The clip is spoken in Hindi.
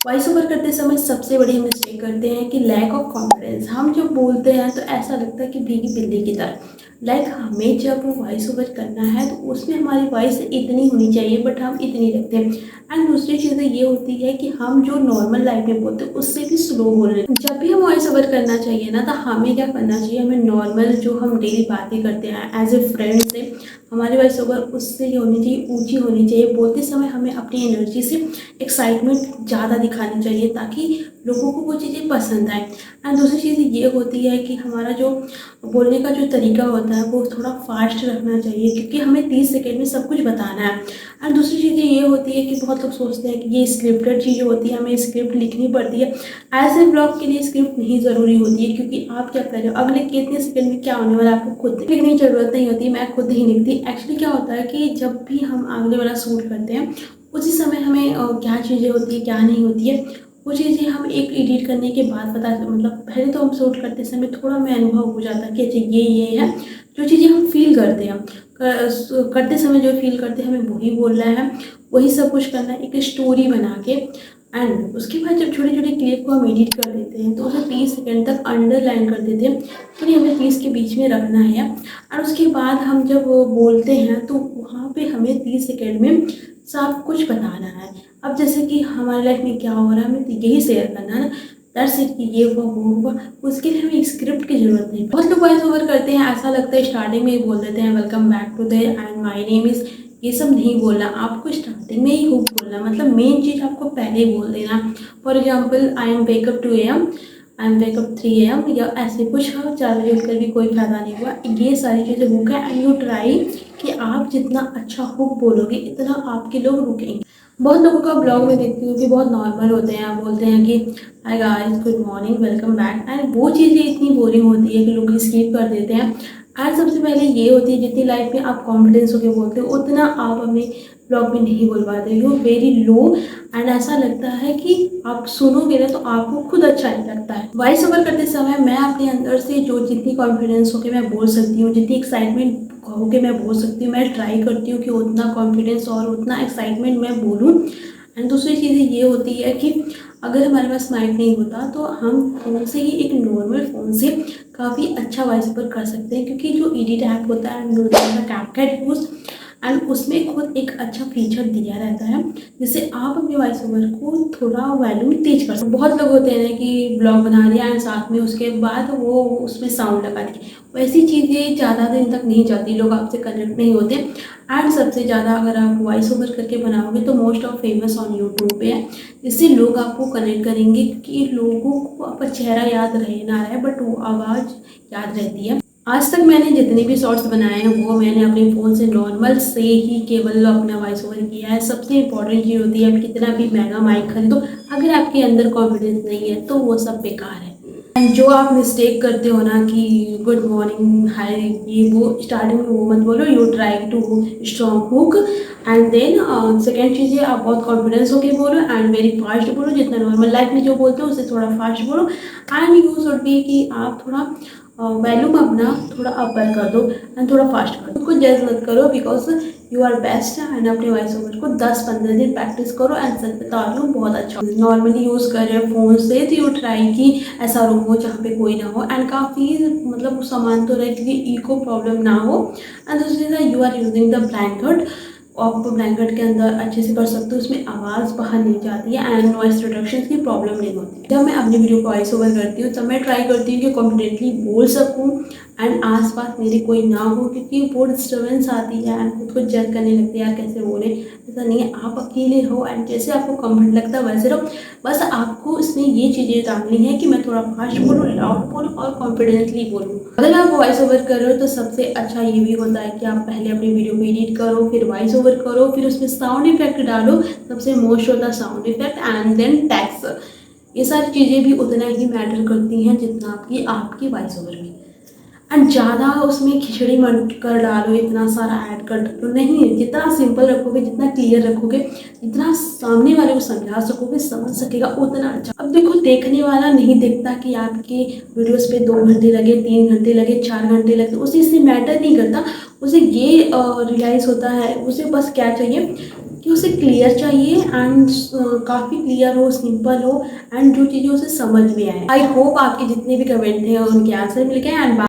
वॉइस ओवर करते समय सबसे बड़ी मिस्टेक करते हैं कि लैक ऑफ कॉन्फिडेंस। हम जब बोलते हैं तो ऐसा लगता है कि भीगी बिल्ली की तरह। हमें जब वॉइस ओवर करना है तो उसमें हमारी वॉइस इतनी होनी चाहिए, बट हम इतनी रखते हैं। एंड दूसरी चीज़ें ये होती है कि हम जो नॉर्मल लाइफ में बोलते हैं उससे भी स्लो बोल रहे हैं। जब भी हम वॉइस ओवर करना चाहिए ना, तो हमें क्या करना चाहिए, हमें नॉर्मल जो हम डेली बातें करते हैं एज ए फ्रेंड से, हमारी वॉइस ओवर उससे ये होनी चाहिए, ऊंची होनी चाहिए। बोलते समय हमें अपनी एनर्जी से एक्साइटमेंट ज़्यादा दिखानी चाहिए ताकि लोगों को वो चीज़ें पसंद आए। एंड दूसरी चीज़ ये होती है कि हमारा जो बोलने का जो तरीका होता है वो थोड़ा फास्ट रखना चाहिए, क्योंकि हमें 30 सेकेंड में सब कुछ बताना है। एंड दूसरी चीज़ें ये होती है कि बहुत लोग सोचते हैं कि ये स्क्रिप्टेड चीज़ें होती है, हमें स्क्रिप्ट लिखनी पड़ती है। ऐसे ब्लॉग के लिए स्क्रिप्ट नहीं ज़रूरी होती है, क्योंकि आप क्या कर रहे हो, अगले कितने सेकंड में क्या होने वाला है आपको खुद लिखने की ज़रूरत नहीं होती। मैं खुद नहीं लिखती। एक्चुअली क्या होता है कि जब भी हम अगले वाला शूट करते हैं उसी समय हमें क्या चीज़ें होती है क्या नहीं होती है वो चीज़ें हम एक एडिट करने के बाद पता, मतलब पहले तो हम शूट करते समय थोड़ा हमें अनुभव हो जाता है कि अच्छा ये है। जो चीज़ें हम फील करते हैं करते समय जो फील करते हैं हमें वही बोलना है, वही सब कुछ करना है, एक स्टोरी बना के। एंड उसके बाद जब छोटे छोटे क्लिप को हम एडिट कर देते हैं तो उसे 30 सेकेंड तक अंडरलाइन कर देते हैं कि हमें 30 के बीच में रखना है। और उसके बाद हम जब बोलते हैं तो वहाँ पे हमें 30 सेकेंड में सब कुछ बताना है। अब जैसे कि हमारी लाइफ में क्या हो रहा है हमें तो यही शेयर करना है ना, दैट्स इट कि ये हुआ वो हुआ। उसके लिए हमें एक स्क्रिप्ट की जरूरत नहीं। बहुत लोग वॉइस ओवर करते हैं, ऐसा लगता है स्टार्टिंग में ही बोल देते हैं welcome back to the end my name is, ये सब नहीं बोलना। आपको स्टार्टिंग में ही हुक बोलना, मतलब मेन चीज़ आपको पहले ही बोल देना। For example I am wake up 2 AM, I am wake up 3 AM, या ऐसे कुछ हो। 4 बजे उठकर भी कोई फायदा नहीं हुआ, ये सारी चीज़ें हुक है। एंड यू ट्राई कि आप जितना अच्छा हुक बोलोगे इतना आपके लोग रुकेंगे। बहुत लोगों का ब्लॉग में देखती हूँ कि बहुत नॉर्मल होते हैं, बोलते हैं कि hi guys good morning welcome back, and वो चीज़ें इतनी बोरिंग होती है कि लोग स्किप कर देते हैं। एंड सबसे पहले ये होती है जितनी लाइफ में आप कॉन्फिडेंस होकर बोलते हो उतना आप अपने ब्लॉग में नहीं बोल पाते, यू वेरी लो। एंड ऐसा लगता है कि आप सुनोगे ना तो आपको खुद अच्छा नहीं लगता है। वॉइस ओवर करते समय मैं अपने अंदर से जो जितनी कॉन्फिडेंस होकर मैं बोल सकती हूँ, जितनी एक्साइटमेंट होके मैं बोल सकती हूँ, मैं ट्राई करती हूँ कि उतना कॉन्फिडेंस और उतना एक्साइटमेंट मैं बोलूँ। एंड दूसरी चीज़ ये होती है कि अगर हमारे पास माइक नहीं होता तो हम फ़ोन से ही, एक नॉर्मल फ़ोन से काफ़ी अच्छा वॉइस ओवर कर सकते हैं, क्योंकि जो एडिट ऐप होता है कैपकट यूज़, एंड उसमें खुद एक अच्छा फीचर दिया रहता है जिससे आप अपने वॉइस ओवर को थोड़ा वॉल्यूम तेज कर सकते हैं। बहुत लोग होते हैं ना कि ब्लॉग बना दिया एंड साथ में उसके बाद वो उसमें साउंड लगा दी, वैसी चीज़ें ज़्यादा दिन तक नहीं जाती, लोग आपसे कनेक्ट नहीं होते। एंड सबसे ज़्यादा अगर आप वॉइस ओवर करके बनाओगे तो most of famous on YouTube पे है, जिससे लोग आपको कनेक्ट करेंगे, क्योंकि लोगों को आपका चेहरा याद रहे ना रहे बट वो आवाज़ याद रहती है। आज तक मैंने जितने भी शॉर्ट्स बनाए हैं वो मैंने अपने फ़ोन से नॉर्मल से ही केवल अपना वॉइस ओवर किया है। सबसे इंपॉर्टेंट चीज़ होती है, आप कितना भी महंगा माइक खरीदो, अगर आपके अंदर कॉन्फिडेंस नहीं है तो वो सब बेकार है। एंड जो आप मिस्टेक करते हो ना कि गुड मॉर्निंग हाय, ये वो स्टार्टिंग में वो मत बोलो, you try to strong hook. And then second चीज़ है, आप बहुत कॉन्फिडेंस होके बोलो एंड वेरी फास्ट बोलो, जितना नॉर्मल लाइफ में जो बोलते हो उससे थोड़ा फास्ट बोलो। एंड यू शुड बी कि आप थोड़ा वैल्यूम अपना थोड़ा अपर कर दो एंड थोड़ा फास्ट कर दो। खुद को जज मत करो, because you are best. And अपने वॉइस ओवर को 10-15 दिन प्रैक्टिस करो एंड सच बता रही हूँ बहुत अच्छा। नॉर्मली यूज़ कर रहे हो फ़ोन से तो यू ट्राई कि ऐसा रूम हो जहाँ पे कोई ना हो एंड काफ़ी मतलब सामान तो रहे क्योंकि इको प्रॉब्लम ना हो। एंड दूसरी you are using the blanket, आप ब्लैंकेट के अंदर अच्छे से कर सकते हो, उसमें आवाज़ बाहर नहीं जाती है एंड नॉइस रिडक्शन की प्रॉब्लम नहीं होती। जब मैं अपनी वीडियो को वॉइस ओवर करती हूँ तब मैं ट्राई करती हूँ कि कॉन्फिडेंटली बोल सकूँ एंड आसपास मेरे कोई ना हो, क्योंकि वो डिस्टर्बेंस आती है एंड खुद को जज करने लगती है यार कैसे बोले। ऐसा नहीं है, आप अकेले रहो एंड जैसे आपको कम्फर्ट लगता है वैसे रहो। बस आपको इसमें ये चीज़ें जाननी है कि मैं थोड़ा फास्ट बोलूँ, लाउड बोलूँ और कॉन्फिडेंटली बोलूँ। अगर आप वॉइस ओवर कर रहे हो तो सबसे अच्छा ये भी होता है कि आप पहले अपनी वीडियो को एडिट करो, फिर वॉइस ओवर करो, फिर उसमें साउंड इफेक्ट डालो। सबसे मोस्ट होता है sound effect and then text. ये सारी चीज़ें भी उतना ही मैटर करती हैं जितना आपकी वॉइस ओवर में। एंड ज़्यादा उसमें खिचड़ी मत कर डालो, इतना सारा ऐड कर डालो नहीं। जितना सिंपल रखोगे, जितना क्लियर रखोगे, जितना सामने वाले को समझा सकोगे, समझ सकेगा, उतना अच्छा। अब देखो, देखने वाला नहीं देखता कि आपके वीडियोस पे 2 घंटे लगे, 3 घंटे लगे, 4 घंटे लगे, उसे इससे मैटर नहीं करता। उसे ये रियलाइज़ होता है, उसे बस क्या चाहिए कि उसे क्लियर चाहिए एंड काफ़ी क्लियर हो, सिंपल हो एंड जो चीज़ें उसे समझ में आए। आई होप आपके जितने भी कमेंट थे उनके आंसर मिल गए एंड